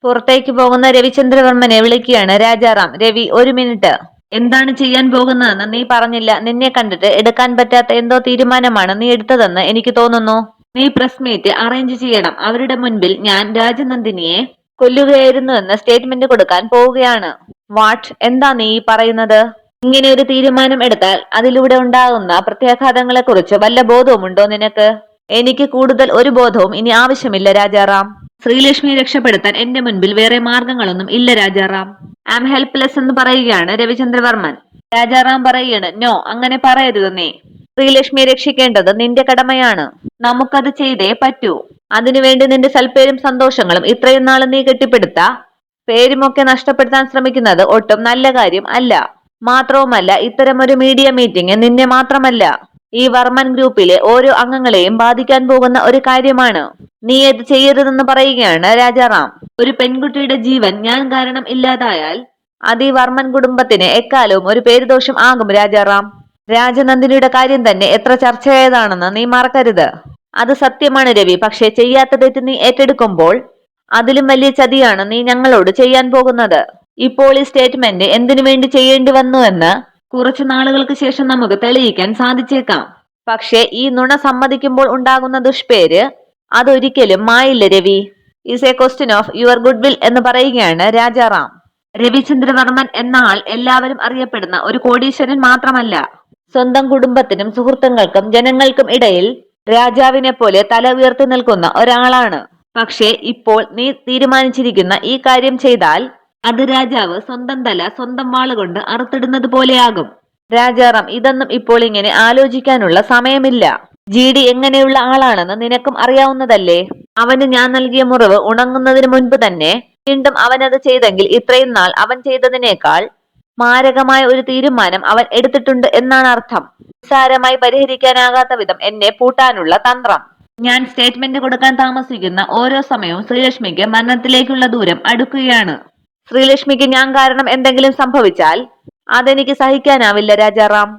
പുറത്തേക്ക് പോകുന്ന രവിചന്ദ്രവർമ്മനെ വിളിക്കുകയാണ് രാജാറാം. രവി, ഒരു മിനിറ്റ്. എന്താണ് ചെയ്യാൻ പോകുന്നതെന്ന് നീ പറഞ്ഞില്ല. നിന്നെ കണ്ടിട്ട് എടുക്കാൻ പറ്റാത്ത എന്തോ തീരുമാനമാണ് നീ എടുത്തതെന്ന് എനിക്ക് തോന്നുന്നു. നീ പ്രസ് മീറ്റ് അറേഞ്ച് ചെയ്യണം. അവരുടെ മുൻപിൽ ഞാൻ രാജനന്ദിനിയെ കൊല്ലുകയായിരുന്നുവെന്ന് സ്റ്റേറ്റ്മെന്റ് കൊടുക്കാൻ പോവുകയാണ്. വാട്ട്? എന്താ നീ പറയുന്നത്? ഇങ്ങനെ ഒരു തീരുമാനം എടുത്താൽ അതിലൂടെ ഉണ്ടാകുന്ന പ്രത്യാഘാതങ്ങളെ കുറിച്ച് വല്ല ബോധവുമുണ്ടോ നിനക്ക്? എനിക്ക് കൂടുതൽ ഒരു ബോധവും ഇനി ആവശ്യമില്ല രാജാറാം. ശ്രീലക്ഷ്മിയെ രക്ഷപ്പെടുത്താൻ എന്റെ മുൻപിൽ വേറെ മാർഗങ്ങളൊന്നും ഇല്ല രാജാറാം. ഐ ആം ഹെൽപ്ലെസ് എന്ന് പറയുകയാണ് രവിചന്ദ്രവർമ്മൻ. രാജാറാം പറയുകയാണ്, നോ, അങ്ങനെ പറയരുത് നീ. ശ്രീലക്ഷ്മിയെ രക്ഷിക്കേണ്ടത് നിന്റെ കടമയാണ്. നമുക്കത് ചെയ്തേ പറ്റൂ. അതിനുവേണ്ടി നിന്റെ സൽപ്പേരും സന്തോഷങ്ങളും ഇത്രയും നാളും നീ കെട്ടിപ്പടുത്ത പേരുമൊക്കെ നഷ്ടപ്പെടുത്താൻ ശ്രമിക്കുന്നത് ഒട്ടും നല്ല കാര്യം അല്ല. മാത്രവുമല്ല, ഇത്തരമൊരു മീഡിയ മീറ്റിംഗ് നിന്നെ മാത്രമല്ല ഈ വർമ്മൻ ഗ്രൂപ്പിലെ ഓരോ അംഗങ്ങളെയും ബാധിക്കാൻ പോകുന്ന ഒരു കാര്യമാണ്. നീ ഇത് ചെയ്യരുതെന്ന് പറയുകയാണ് രാജാറാം. ഒരു പെൺകുട്ടിയുടെ ജീവൻ ഞാൻ കാരണം ഇല്ലാതായാൽ അത് ഈ വർമ്മൻ കുടുംബത്തിന് എക്കാലവും ഒരു പേരുദോഷം ആകും രാജാറാം. രാജനന്ദിനിയുടെ കാര്യം തന്നെ എത്ര ചർച്ചയായതാണെന്ന് നീ മറക്കരുത്. അത് സത്യമാണ് രവി. പക്ഷെ ചെയ്യാത്ത തെറ്റ് നീ ഏറ്റെടുക്കുമ്പോൾ അതിലും വലിയ ചതിയാണ് നീ ഞങ്ങളോട് ചെയ്യാൻ പോകുന്നത്. ഇപ്പോൾ ഈ സ്റ്റേറ്റ്മെന്റ് എന്തിനു വേണ്ടി ചെയ്യേണ്ടി വന്നു എന്ന് കുറച്ചു നാളുകൾക്ക് ശേഷം നമുക്ക് തെളിയിക്കാൻ സാധിച്ചേക്കാം. പക്ഷെ ഈ നുണ സമ്മതിക്കുമ്പോൾ ഉണ്ടാകുന്ന ദുഷ്പേര് അതൊരിക്കലും മായില്ല Ravi. Is a question of your goodwill എന്ന് പറയുകയാണ് രാജാറാം. രവിചന്ദ്രവർമ്മൻ എന്ന ആൾ എല്ലാവരും അറിയപ്പെടുന്ന ഒരു കോടീശ്വരൻ മാത്രമല്ല, സ്വന്തം കുടുംബത്തിനും സുഹൃത്തുക്കൾക്കും ജനങ്ങൾക്കും ഇടയിൽ രാജാവിനെ പോലെ തല ഉയർത്തി നിൽക്കുന്ന ഒരാളാണ്. പക്ഷേ ഇപ്പോൾ നീ തീരുമാനിച്ചിരിക്കുന്ന ഈ കാര്യം ചെയ്താൽ അത് രാജാവ് സ്വന്തം തല സ്വന്തം വാളുകൊണ്ട് അറുത്തിടുന്നത് പോലെയാകും. രാജാറാം, ഇതൊന്നും ഇപ്പോൾ ഇങ്ങനെ ആലോചിക്കാനുള്ള സമയമില്ല. GD എങ്ങനെയുള്ള ആളാണെന്ന് നിനക്കും അറിയാവുന്നതല്ലേ. അവന് ഞാൻ നൽകിയ മുറിവ് ഉണങ്ങുന്നതിന് മുൻപ് തന്നെ വീണ്ടും അവനത് ചെയ്തെങ്കിൽ ഇത്രയും നാൾ അവൻ ചെയ്തതിനേക്കാൾ മാരകമായ ഒരു തീരുമാനം അവൻ എടുത്തിട്ടുണ്ട് എന്നാണ് അർത്ഥം. നിസ്സാരമായി പരിഹരിക്കാനാകാത്ത വിധം എന്നെ പൂട്ടാനുള്ള തന്ത്രം. ഞാൻ സ്റ്റേറ്റ്മെന്റ് കൊടുക്കാൻ താമസിക്കുന്ന ഓരോ സമയവും ശ്രീലക്ഷ്മിക്ക് മരണത്തിലേക്കുള്ള ദൂരം അടുക്കുകയാണ്. ശ്രീലക്ഷ്മിക്ക് ഞാൻ കാരണം എന്തെങ്കിലും സംഭവിച്ചാൽ അതെനിക്ക് സഹിക്കാനാവില്ല രാജാറാം.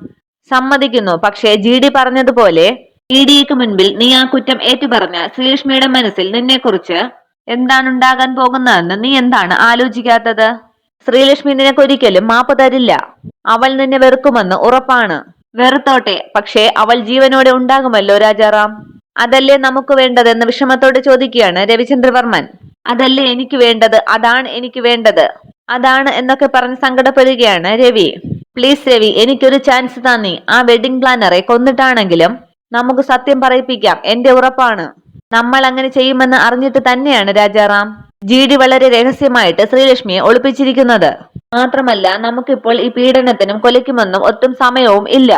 സമ്മതിക്കുന്നു. പക്ഷേ GD പറഞ്ഞതുപോലെ GDക്ക് മുൻപിൽ നീ ആ കുറ്റം ഏറ്റുപറഞ്ഞ ശ്രീലക്ഷ്മിയുടെ മനസ്സിൽ നിന്നെക്കുറിച്ച് എന്താണുണ്ടാകാൻ പോകുന്നതെന്ന് നീ എന്താണ് ആലോചിക്കാത്തത്? ശ്രീലക്ഷ്മി നിനക്കൊരിക്കലും മാപ്പ് തരില്ല. അവൾ നിന്നെ വെറുക്കുമെന്ന് ഉറപ്പാണ്. വെറുത്തോട്ടെ, പക്ഷേ അവൾ ജീവനോടെ ഉണ്ടാകുമല്ലോ രാജാറാം. അതല്ലേ നമുക്ക് വേണ്ടതെന്ന് വിഷമത്തോടെ ചോദിക്കുകയാണ് രവിചന്ദ്രവർമ്മൻ. അതല്ലേ എനിക്ക് വേണ്ടത്, അതാണ് എനിക്ക് വേണ്ടത്, അതാണ് എന്നൊക്കെ പറഞ്ഞ് സങ്കടപ്പെടുകയാണ് രവി. പ്ലീസ് രവി, എനിക്കൊരു ചാൻസ് തന്നി. ആ വെഡിങ് പ്ലാനറെ കൊന്നിട്ടാണെങ്കിലും നമുക്ക് സത്യം പറയിപ്പിക്കാം. എന്റെ ഉറപ്പാണ്. നമ്മൾ അങ്ങനെ ചെയ്യുമെന്ന് അറിഞ്ഞിട്ട് തന്നെയാണ് രാജാറാം GD വളരെ രഹസ്യമായിട്ട് ശ്രീലക്ഷ്മിയെ ഒളിപ്പിച്ചിരിക്കുന്നത്. മാത്രമല്ല, നമുക്കിപ്പോൾ ഈ പീഡനത്തിനും കൊലയ്ക്കുമൊന്നും ഒട്ടും സമയവും ഇല്ല.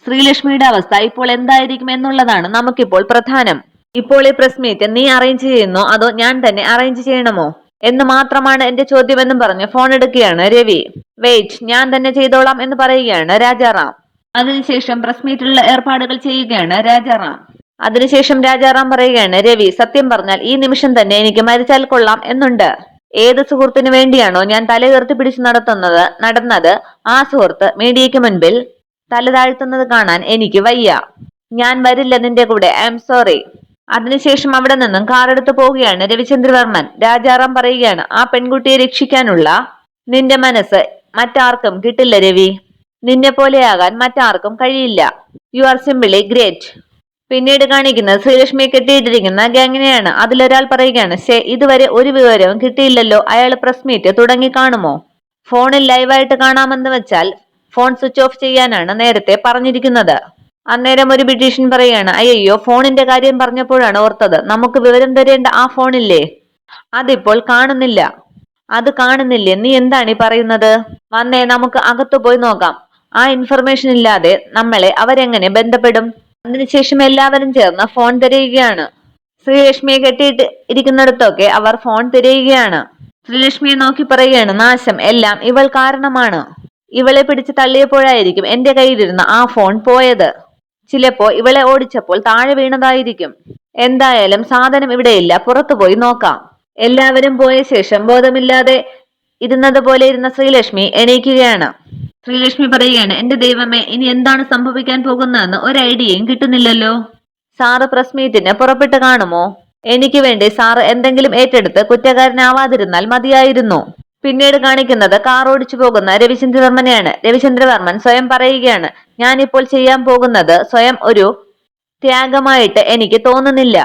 ശ്രീലക്ഷ്മിയുടെ അവസ്ഥ ഇപ്പോൾ എന്തായിരിക്കും എന്നുള്ളതാണ് നമുക്കിപ്പോൾ പ്രധാനം. ഇപ്പോൾ ഈ പ്രസ് മീറ്റ് നീ അറേഞ്ച് ചെയ്യുന്നോ അതോ ഞാൻ തന്നെ അറേഞ്ച് ചെയ്യണമോ എന്ന് മാത്രമാണ് എന്റെ ചോദ്യമെന്നും പറഞ്ഞ് ഫോൺ എടുക്കുകയാണ് രവി. വെയിറ്റ്, ഞാൻ തന്നെ ചെയ്തോളാം എന്ന് പറയുകയാണ് രാജാറാം. അതിനുശേഷം പ്രസ് മീറ്റിലുള്ള ഏർപ്പാടുകൾ ചെയ്യുകയാണ് രാജാറാം. അതിനുശേഷം രാജാറാം പറയുകയാണ്, രവി, സത്യം പറഞ്ഞാൽ ഈ നിമിഷം തന്നെ എനിക്ക് മരിച്ചാൽ കൊള്ളാം എന്നുണ്ട്. ഏത് സുഹൃത്തിന് വേണ്ടിയാണോ ഞാൻ തല ഉയർത്തി പിടിച്ചു നടന്നത് ആ സുഹൃത്ത് മീഡിയയ്ക്ക് മുൻപിൽ തല താഴ്ത്തുന്നത് കാണാൻ എനിക്ക് വയ്യ. ഞാൻ വരില്ല നിന്റെ കൂടെ. I am sorry. അതിനുശേഷം അവിടെ നിന്നും കാറെടുത്ത് പോവുകയാണ് രവിചന്ദ്രവർമ്മൻ. രാജാറാം പറയുകയാണ്, ആ പെൺകുട്ടിയെ രക്ഷിക്കാനുള്ള നിന്റെ മനസ്സ് മറ്റാർക്കും കിട്ടില്ല രവി. നിന്നെ പോലെയാകാൻ മറ്റാർക്കും കഴിയില്ല. You are simply great. പിന്നീട് കാണിക്കുന്നത് ശ്രീലക്ഷ്മിയെ കെട്ടിയിട്ടിരിക്കുന്ന ഗാങ്ങിനെയാണ്. അതിലൊരാൾ പറയുകയാണ്, ഇതുവരെ ഒരു വിവരവും കിട്ടിയില്ലല്ലോ. അയാൾ പ്രസ് മീറ്റ് തുടങ്ങി കാണുമോ? ഫോണിൽ ലൈവായിട്ട് കാണാമെന്ന് വെച്ചാൽ ഫോൺ സ്വിച്ച് ഓഫ് ചെയ്യാനാണ് നേരത്തെ പറഞ്ഞിരിക്കുന്നത്. അന്നേരം ഒരു ബ്രിട്ടീഷൻ പറയുകയാണ്, അയ്യോ, ഫോണിന്റെ കാര്യം പറഞ്ഞപ്പോഴാണ് ഓർത്തത്. നമുക്ക് വിവരം തരേണ്ട ആ ഫോണില്ലേ, അതിപ്പോൾ കാണുന്നില്ല. അത് കാണുന്നില്ലേ? നീ എന്താണ് ഈ പറയുന്നത്? വന്നേ, നമുക്ക് അകത്തു പോയി നോക്കാം. ആ ഇൻഫർമേഷൻ ഇല്ലാതെ നമ്മളെ അവരെങ്ങനെ ബന്ധപ്പെടും? അതിനുശേഷം എല്ലാവരും ചേർന്ന് ഫോൺ തിരയുകയാണ്. ശ്രീലക്ഷ്മിയെ കെട്ടിയിട്ട് ഇരിക്കുന്നിടത്തൊക്കെ അവർ ഫോൺ തിരയുകയാണ്. ശ്രീലക്ഷ്മിയെ നോക്കി പറയുകയാണ്, നാശം എല്ലാം ഇവൾ കാരണമാണ്. ഇവളെ പിടിച്ച് തള്ളിയപ്പോഴായിരിക്കും എന്റെ കയ്യിലിരുന്ന ആ ഫോൺ പോയത്. ചിലപ്പോ ഇവളെ ഓടിച്ചപ്പോൾ താഴെ വീണതായിരിക്കും. എന്തായാലും സാധനം ഇവിടെയില്ല, പുറത്തു പോയി നോക്കാം. എല്ലാവരും പോയ ശേഷം ബോധമില്ലാതെ ഇരുന്നത് പോലെ ഇരുന്ന ശ്രീലക്ഷ്മി എണീക്കുകയാണ്. ശ്രീലക്ഷ്മി പറയുകയാണ്, എന്റെ ദൈവമേ, ഇനി എന്താണ് സംഭവിക്കാൻ പോകുന്നതെന്ന് ഒരു ഐഡിയയും കിട്ടുന്നില്ലല്ലോ. സാറ് പ്രസ് മീറ്റിന് പുറപ്പെട്ട് കാണുമോ? എനിക്ക് വേണ്ടി സാറ് എന്തെങ്കിലും ഏറ്റെടുത്ത് കുറ്റക്കാരനാവാതിരുന്നാൽ മതിയായിരുന്നു. പിന്നീട് കാണിക്കുന്നത് കാർ ഓടിച്ചു പോകുന്ന രവിചന്ദ്രവർമ്മനെയാണ്. രവിചന്ദ്രവർമ്മൻ സ്വയം പറയുകയാണ്, ഞാനിപ്പോൾ ചെയ്യാൻ പോകുന്നത് സ്വയം ഒരു ത്യാഗമായിട്ട് എനിക്ക് തോന്നുന്നില്ല.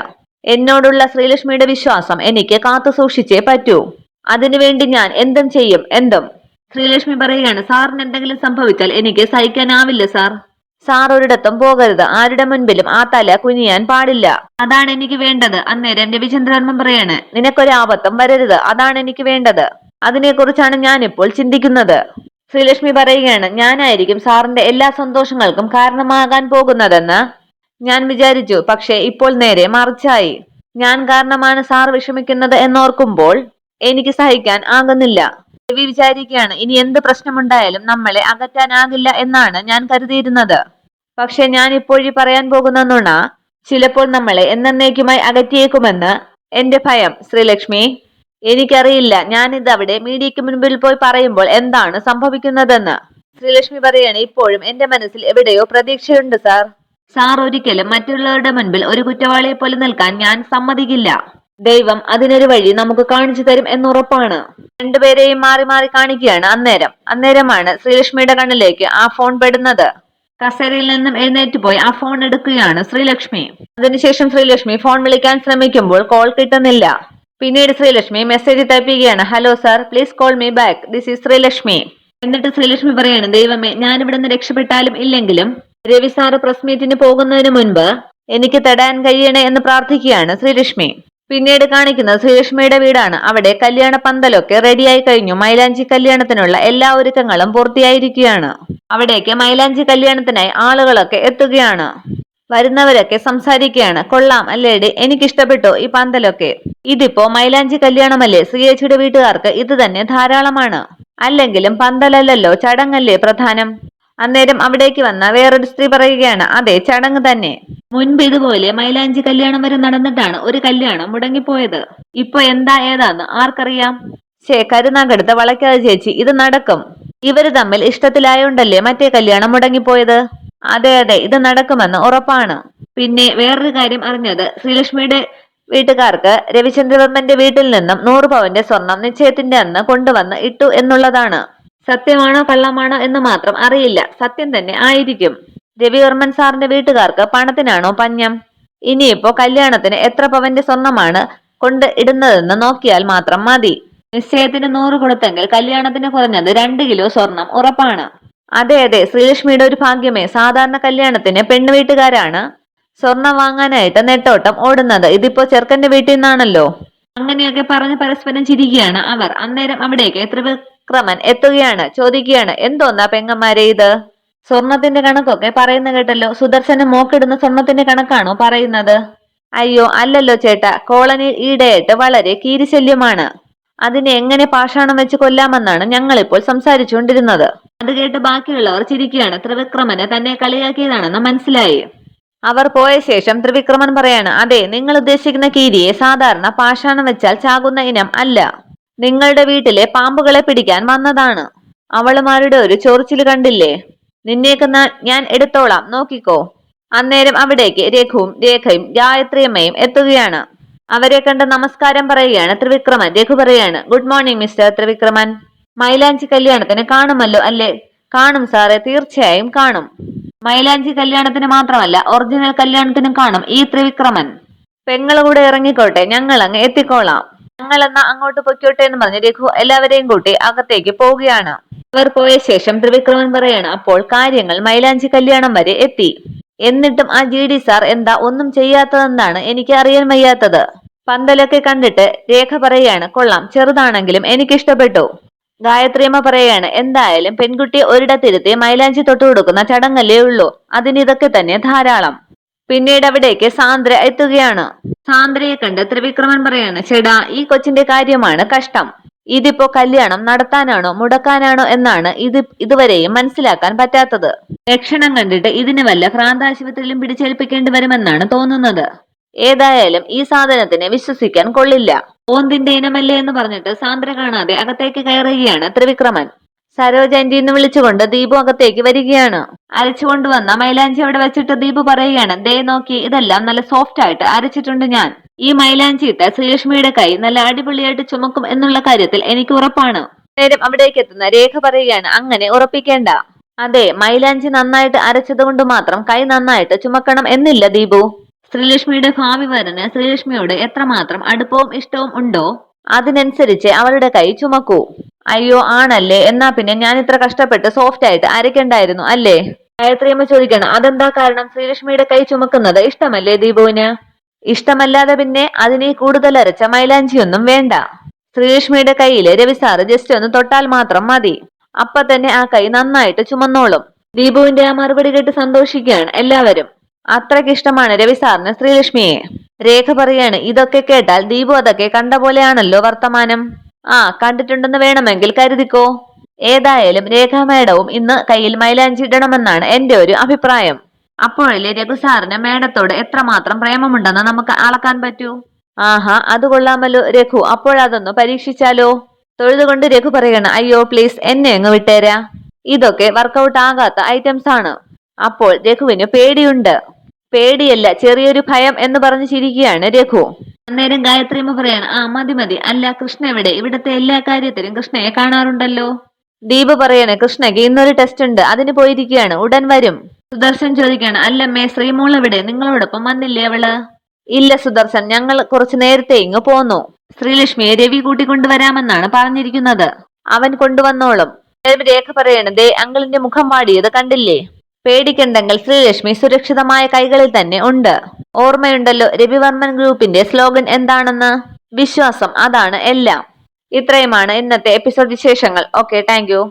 എന്നോടുള്ള ശ്രീലക്ഷ്മിയുടെ വിശ്വാസം എനിക്ക് കാത്തു സൂക്ഷിച്ചേ പറ്റൂ. അതിനുവേണ്ടി ഞാൻ എന്തും ചെയ്യും, എന്തും. ശ്രീലക്ഷ്മി പറയുകയാണ്, സാറിന് എന്തെങ്കിലും സംഭവിച്ചാൽ എനിക്ക് സഹിക്കാനാവില്ല സാർ. സാർ ഒരിടത്തും പോകരുത്, ആരുടെ മുൻപിലും ആ തല കുനിയാൻ പാടില്ല. അതാണ് എനിക്ക് വേണ്ടത്. അന്നേരം രവിചന്ദ്രവർമ്മൻ പറയാണ്, നിനക്കൊരാപത്തും വരരുത്, അതാണ് എനിക്ക് വേണ്ടത്. അതിനെക്കുറിച്ചാണ് ഞാനിപ്പോൾ ചിന്തിക്കുന്നത്. ശ്രീലക്ഷ്മി പറയുകയാണ്, ഞാനായിരിക്കും സാറിന്റെ എല്ലാ സന്തോഷങ്ങൾക്കും കാരണമാകാൻ പോകുന്നതെന്ന് ഞാൻ വിചാരിച്ചു. പക്ഷേ ഇപ്പോൾ നേരെ മറിച്ചായി. ഞാൻ കാരണമാണ് സാർ വിഷമിക്കുന്നത് എന്നോർക്കുമ്പോൾ എനിക്ക് സഹിക്കാൻ ആകുന്നില്ല. രവി വിചാരിക്കുകയാണ്, ഇനി എന്ത് പ്രശ്നമുണ്ടായാലും നമ്മളെ അകറ്റാനാകില്ല എന്നാണ് ഞാൻ കരുതിയിരുന്നത്. പക്ഷെ ഞാൻ ഇപ്പോഴീ പറയാൻ പോകുന്ന നുണ ചിലപ്പോൾ നമ്മളെ എന്നേക്കുമായി അകറ്റിയേക്കുമെന്ന് എന്റെ ഭയം. ശ്രീലക്ഷ്മി, എനിക്കറിയില്ല ഞാനിത് അവിടെ മീഡിയയ്ക്ക് മുൻപിൽ പോയി പറയുമ്പോൾ എന്താണ് സംഭവിക്കുന്നതെന്ന്. ശ്രീലക്ഷ്മി പറയാണ്, ഇപ്പോഴും എന്റെ മനസ്സിൽ എവിടെയോ പ്രതീക്ഷയുണ്ട് സാർ. സാർ ഒരിക്കലും മറ്റുള്ളവരുടെ മുൻപിൽ ഒരു കുറ്റവാളിയെ പോലെ നിൽക്കാൻ ഞാൻ സമ്മതിക്കില്ല. ദൈവം അതിനൊരു വഴി നമുക്ക് കാണിച്ചു തരും എന്നുറപ്പാണ്. രണ്ടുപേരെയും മാറി മാറി കാണിക്കുകയാണ്. അന്നേരമാണ് ശ്രീലക്ഷ്മിയുടെ കണ്ണിലേക്ക് ആ ഫോൺ പെടുന്നത്. കസേരയിൽ നിന്നും എഴുന്നേറ്റ് പോയി ആ ഫോൺ എടുക്കുകയാണ് ശ്രീലക്ഷ്മി. അതിനുശേഷം ശ്രീലക്ഷ്മി ഫോൺ വിളിക്കാൻ ശ്രമിക്കുമ്പോൾ കോൾ കിട്ടുന്നില്ല. പിന്നീട് ശ്രീലക്ഷ്മി മെസ്സേജ് ടൈപ്പ് ചെയ്യുകയാണ്, hello sir, please call me back, this is Sreelakshmi. എന്നിട്ട് ശ്രീലക്ഷ്മി പറയാണ്, ദൈവമേ, ഞാൻ ഇവിടെ നിന്ന് രക്ഷപ്പെട്ടാലും ഇല്ലെങ്കിലും രവി സാറ് പ്രസ് മീറ്റിന് പോകുന്നതിന് മുൻപ് എനിക്ക് തടയാൻ കഴിയണേ എന്ന് പ്രാർത്ഥിക്കുകയാണ് ശ്രീലക്ഷ്മി. പിന്നീട് കാണിക്കുന്നത് ശ്രീലക്ഷ്മിയുടെ വീടാണ്. അവിടെ കല്യാണ പന്തലൊക്കെ റെഡിയായി കഴിഞ്ഞു. മൈലാഞ്ചി കല്യാണത്തിനുള്ള എല്ലാ ഒരുക്കങ്ങളും പൂർത്തിയായിരിക്കുകയാണ്. അവിടേക്ക് മൈലാഞ്ചി കല്യാണത്തിനായി ആളുകളൊക്കെ എത്തുകയാണ്. വരുന്നവരൊക്കെ സംസാരിക്കുകയാണ്, കൊള്ളാം അല്ലേടി, എനിക്കിഷ്ടപ്പെട്ടു ഈ പന്തലൊക്കെ. ഇതിപ്പോ മൈലാഞ്ചി കല്യാണമല്ലേ, ശ്രീയേച്ചിയുടെ വീട്ടുകാർക്ക് ഇത് തന്നെ ധാരാളമാണ്. അല്ലെങ്കിലും പന്തലല്ലോ, ചടങ്ങല്ലേ പ്രധാനം. അന്നേരം അവിടേക്ക് വന്ന വേറൊരു സ്ത്രീ പറയുകയാണ്, അതെ, ചടങ്ങ് തന്നെ. മുൻപ് ഇതുപോലെ മൈലാഞ്ചി കല്യാണം വരെ നടന്നിട്ടാണ് ഒരു കല്യാണം മുടങ്ങിപ്പോയത്. ഇപ്പൊ എന്താ ഏതാന്ന് ആർക്കറിയാം. കരുനാഗടുത്ത് വളയ്ക്കാതെ ചേച്ചി, ഇത് നടക്കും. ഇവര് തമ്മിൽ ഇഷ്ടത്തിലായോണ്ടല്ലേ മറ്റേ കല്യാണം മുടങ്ങിപ്പോയത്. അതെ അതെ, ഇത് നടക്കുമെന്ന് ഉറപ്പാണ്. പിന്നെ വേറൊരു കാര്യം അറിഞ്ഞത്, ശ്രീലക്ഷ്മിയുടെ വീട്ടുകാർക്ക് രവിചന്ദ്രവർമ്മന്റെ വീട്ടിൽ നിന്നും 100 പവന്റെ സ്വർണം നിശ്ചയത്തിന്റെ അന്ന് കൊണ്ടുവന്ന് ഇട്ടു എന്നുള്ളതാണ്. സത്യമാണോ കള്ളമാണോ എന്ന് മാത്രം അറിയില്ല, സത്യം തന്നെ ആയിരിക്കും. രവിവർമ്മൻ സാറിന്റെ വീട്ടുകാർക്ക് പണത്തിനാണോ പഞ്ഞം. ഇനിയിപ്പോ കല്യാണത്തിന് എത്ര പവന്റെ സ്വർണമാണ് കൊണ്ട് ഇടുന്നതെന്ന് നോക്കിയാൽ മാത്രം മതി. നിശ്ചയത്തിന് 100 കൊടുത്തെങ്കിൽ കല്യാണത്തിന് കുറഞ്ഞത് 2 കിലോ സ്വർണം ഉറപ്പാണ്. അതെ അതെ, ശ്രീലക്ഷ്മിയുടെ ഒരു ഭാഗ്യമേ, സാധാരണ കല്യാണത്തിന് പെണ്ണു വീട്ടുകാരാണ് സ്വർണം വാങ്ങാനായിട്ട് നെട്ടോട്ടം ഓടുന്നത്. ഇതിപ്പോ ചെറുക്കന്റെ വീട്ടിൽ നിന്നാണല്ലോ. അങ്ങനെയൊക്കെ പറഞ്ഞ് പരസ്പരം ചിരിക്കുകയാണ് അവർ. അന്നേരം അവിടേക്ക് ത്രിവിക്രമൻ എത്തുകയാണ്. ചോദിക്കുകയാണ്, എന്തോന്നാ പെങ്ങന്മാരെ ഇത്? സ്വർണത്തിന്റെ കണക്കൊക്കെ പറയുന്ന കേട്ടല്ലോ. സുദർശന മോക്കിടുന്ന സ്വർണത്തിന്റെ കണക്കാണോ പറയുന്നത്? അയ്യോ അല്ലല്ലോ ചേട്ടാ, കോളനിയിൽ ഈടെയായിട്ട് വളരെ കീരിശല്യമാണ്. അതിനെ എങ്ങനെ പാഷാണം വെച്ച് കൊല്ലാമെന്നാണ് ഞങ്ങളിപ്പോൾ സംസാരിച്ചുകൊണ്ടിരുന്നത്. അത് കേട്ട് ബാക്കിയുള്ളവർ ചിരിക്കുകയാണ്. ത്രിവിക്രമന് തന്നെ കളിയാക്കിയതാണെന്ന് മനസ്സിലായി. അവർ പോയ ശേഷം ത്രിവിക്രമൻ പറയാണ്, അതെ, നിങ്ങൾ ഉദ്ദേശിക്കുന്ന കീരിയെ സാധാരണ പാഷാണം വെച്ചാൽ ചാകുന്ന ഇനം അല്ല. നിങ്ങളുടെ വീട്ടിലെ പാമ്പുകളെ പിടിക്കാൻ വന്നതാണ്. അവളുമാരുടെ ഒരു ചൊറിച്ചിൽ കണ്ടില്ലേ? നിന്നേക്ക് ഞാൻ എടുത്തോളാം, നോക്കിക്കോ. അന്നേരം അവിടേക്ക് രഘുവും രേഖയും ഗായത്രിയമ്മയും എത്തുകയാണ്. അവരെ കണ്ട് നമസ്കാരം പറയുകയാണ് ത്രിവിക്രമൻ. രഘു പറയാണ്, ഗുഡ് മോർണിംഗ് മിസ്റ്റർ ത്രിവിക്രമൻ. മൈലാഞ്ചി കല്യാണത്തിന് കാണുമല്ലോ അല്ലേ? കാണും സാറേ, തീർച്ചയായും കാണും. മൈലാഞ്ചി കല്യാണത്തിന് മാത്രമല്ല, ഒറിജിനൽ കല്യാണത്തിനും കാണും ഈ ത്രിവിക്രമൻ. പെങ്ങള് കൂടെ ഇറങ്ങിക്കോട്ടെ, ഞങ്ങൾ അങ്ങ് എത്തിക്കോളാം. ഞങ്ങളെന്നാ അങ്ങോട്ട് പൊയ്ക്കോട്ടെ എന്ന് പറഞ്ഞ് രഘു എല്ലാവരെയും കൂട്ടി അകത്തേക്ക് പോവുകയാണ്. അവർ പോയ ശേഷം ത്രിവിക്രമൻ പറയാണ്, അപ്പോൾ കാര്യങ്ങൾ മൈലാഞ്ചി കല്യാണം വരെ എത്തി. എന്നിട്ടും ആ GD സാർ എന്താ ഒന്നും ചെയ്യാത്തതെന്നാണ് എനിക്ക് അറിയാൻ വയ്യാത്തത്. പന്തലൊക്കെ കണ്ടിട്ട് രേഖ പറയാണ്, കൊള്ളാം, ചെറുതാണെങ്കിലും എനിക്കിഷ്ടപ്പെട്ടു. ഗായത്രിയമ്മ പറയാണ്, എന്തായാലും പെൺകുട്ടിയെ ഒരിടത്തിരുത്തി മൈലാഞ്ചി തൊട്ടു കൊടുക്കുന്ന ചടങ്ങല്ലേ ഉള്ളൂ, അതിനിതൊക്കെ തന്നെ ധാരാളം. പിന്നീട് അവിടേക്ക് സാന്ദ്ര എത്തുകയാണ്. സാന്ദ്രയെ കണ്ട് ത്രിവിക്രമൻ പറയാണ്, ചേടാ, ഈ കൊച്ചിന്റെ കാര്യമാണ് കഷ്ടം. ഇതിപ്പോ കല്യാണം നടത്താനാണോ മുടക്കാനാണോ എന്നാണ് ഇതുവരെയും മനസ്സിലാക്കാൻ പറ്റാത്തത്. ലക്ഷണം കണ്ടിട്ട് ഇതിന് വല്ല ഭ്രാന്താശുപത്രിയിലും പിടിച്ചേൽപ്പിക്കേണ്ടി വരുമെന്നാണ് തോന്നുന്നത്. ഏതായാലും ഈ സാധനത്തിനെ വിശ്വസിക്കാൻ കൊള്ളില്ല. ഓന്തിന്റെ ഇനമല്ലേ എന്ന് പറഞ്ഞിട്ട് സാന്ദ്ര കാണാതെ അകത്തേക്ക് കയറുകയാണ് ത്രിവിക്രമൻ. സരോജ ആന്റി എന്ന് വിളിച്ചുകൊണ്ട് ദീപു അകത്തേക്ക് വരികയാണ്. അരച്ചുകൊണ്ടുവന്ന മൈലാഞ്ചി അവിടെ വെച്ചിട്ട് ദീപു പറയുകയാണ്, ദേ നോക്കി, ഇതെല്ലാം നല്ല സോഫ്റ്റ് ആയിട്ട് അരച്ചിട്ടുണ്ട് ഞാൻ. ഈ മൈലാഞ്ചി ഇട്ട ശ്രീലക്ഷ്മിയുടെ കൈ നല്ല അടിപൊളിയായിട്ട് ചുമക്കും എന്നുള്ള കാര്യത്തിൽ എനിക്ക് ഉറപ്പാണ്. നേരം അവിടേക്ക് എത്തുന്ന രേഖ പറയുകയാണ്, അങ്ങനെ ഉറപ്പിക്കേണ്ട. അതെ, മൈലാഞ്ചി നന്നായിട്ട് അരച്ചത് കൊണ്ട് മാത്രം കൈ നന്നായിട്ട് ചുമക്കണം എന്നില്ല ദീപു. ശ്രീലക്ഷ്മിയുടെ ഭാവി വരന് ശ്രീലക്ഷ്മിയോട് എത്രമാത്രം അടുപ്പവും ഇഷ്ടവും ഉണ്ടോ അതിനനുസരിച്ച് അവളുടെ കൈ ചുമക്കൂ. അയ്യോ ആണല്ലേ, എന്നാ പിന്നെ ഞാൻ ഇത്ര കഷ്ടപ്പെട്ട് സോഫ്റ്റ് ആയിട്ട് അരയ്ക്കണ്ടായിരുന്നു അല്ലേ? ഗായത്രിയമ്മ ചോദിക്കണം, അതെന്താ കാരണം? ശ്രീലക്ഷ്മിയുടെ കൈ ചുമക്കുന്നത് ഇഷ്ടമല്ലേ ദീപുവിന്? ഇഷ്ടമല്ലാതെ പിന്നെ അതിനെ കൂടുതൽ അരച്ച മൈലാഞ്ചിയൊന്നും വേണ്ട. ശ്രീലക്ഷ്മിയുടെ കയ്യില് രവി സാറ് ജസ്റ്റ് ഒന്ന് തൊട്ടാൽ മാത്രം മതി, അപ്പൊ തന്നെ ആ കൈ നന്നായിട്ട് ചുമന്നോളും. ദീപുവിന്റെ ആ മറുപടി കേട്ട് സന്തോഷിക്കുകയാണ് എല്ലാവരും. അത്രയ്ക്ക് ഇഷ്ടമാണ് രവി സാറിന് ശ്രീലക്ഷ്മിയെ. രേഖ പറയാണ്, ഇതൊക്കെ കേട്ടാൽ ദീപു അതൊക്കെ കണ്ട പോലെയാണല്ലോ വർത്തമാനം. ആ, കണ്ടിട്ടുണ്ടെന്ന് വേണമെങ്കിൽ കരുതിക്കോ. ഏതായാലും രേഖ മേഡവും ഇന്ന് കയ്യിൽ മൈലാഞ്ചി ഇടണമെന്നാണ് എന്റെ ഒരു അഭിപ്രായം. അപ്പോഴല്ലേ രഘു സാറിന് മേഡത്തോട് എത്രമാത്രം പ്രേമമുണ്ടെന്ന് നമുക്ക് അളക്കാൻ പറ്റൂ. ആഹാ, അത് കൊള്ളാമല്ലോ രഘു, അപ്പോഴതൊന്ന് പരീക്ഷിച്ചാലോ? തൊഴുതുകൊണ്ട് രഘു പറയണം, അയ്യോ പ്ലീസ് എന്നെ അങ്ങ് വിട്ടേരാ, ഇതൊക്കെ വർക്കൗട്ട് ആകാത്ത ഐറ്റംസ് ആണ്. അപ്പോൾ രഘുവിന് പേടിയുണ്ട്. പേടിയല്ല, ചെറിയൊരു ഭയം എന്ന് പറഞ്ഞ് ചിരിക്കുകയാണ് രഘു. അന്നേരം ഗായത്രിയമ്മ പറയാണ്, ആ മതി മതി, അല്ല കൃഷ്ണ എവിടെ? ഇവിടത്തെ എല്ലാ കാര്യത്തിലും കൃഷ്ണയെ കാണാറുണ്ടല്ലോ. ദീപ് പറയാണ്, കൃഷ്ണയ്ക്ക് ഇന്നൊരു ടെസ്റ്റ് ഉണ്ട്, അതിന് പോയിരിക്കുകയാണ്, ഉടൻ വരും. സുദർശൻ ചോദിക്കുകയാണ്, അല്ലമ്മേ ശ്രീമോൾ എവിടെ? നിങ്ങളോടൊപ്പം വന്നില്ലേ അവള്? ഇല്ല സുദർശൻ, ഞങ്ങൾ കുറച്ചു നേരത്തെ ഇങ്ങ് പോന്നു. ശ്രീലക്ഷ്മിയെ രവി കൂട്ടിക്കൊണ്ടുവരാമെന്നാണ് പറഞ്ഞിരിക്കുന്നത്, അവൻ കൊണ്ടുവന്നോളും. രേഖ പറയാണ്, ദേ അങ്കിളിന്റെ മുഖം വാടിയത് കണ്ടില്ലേ? പേടിക്കണ്ടെങ്കിൽ ശ്രീലക്ഷ്മി സുരക്ഷിതമായ കൈകളിൽ തന്നെ ഉണ്ട്. ഓർമ്മയുണ്ടല്ലോ രവിവർമ്മൻ ഗ്രൂപ്പിന്റെ സ്ലോഗൻ എന്താണെന്ന്? വിശ്വാസം, അതാണ് എല്ലാം. ഇത്രയുമാണ് ഇന്നത്തെ എപ്പിസോഡ് വിശേഷങ്ങൾ. Okay, thank you.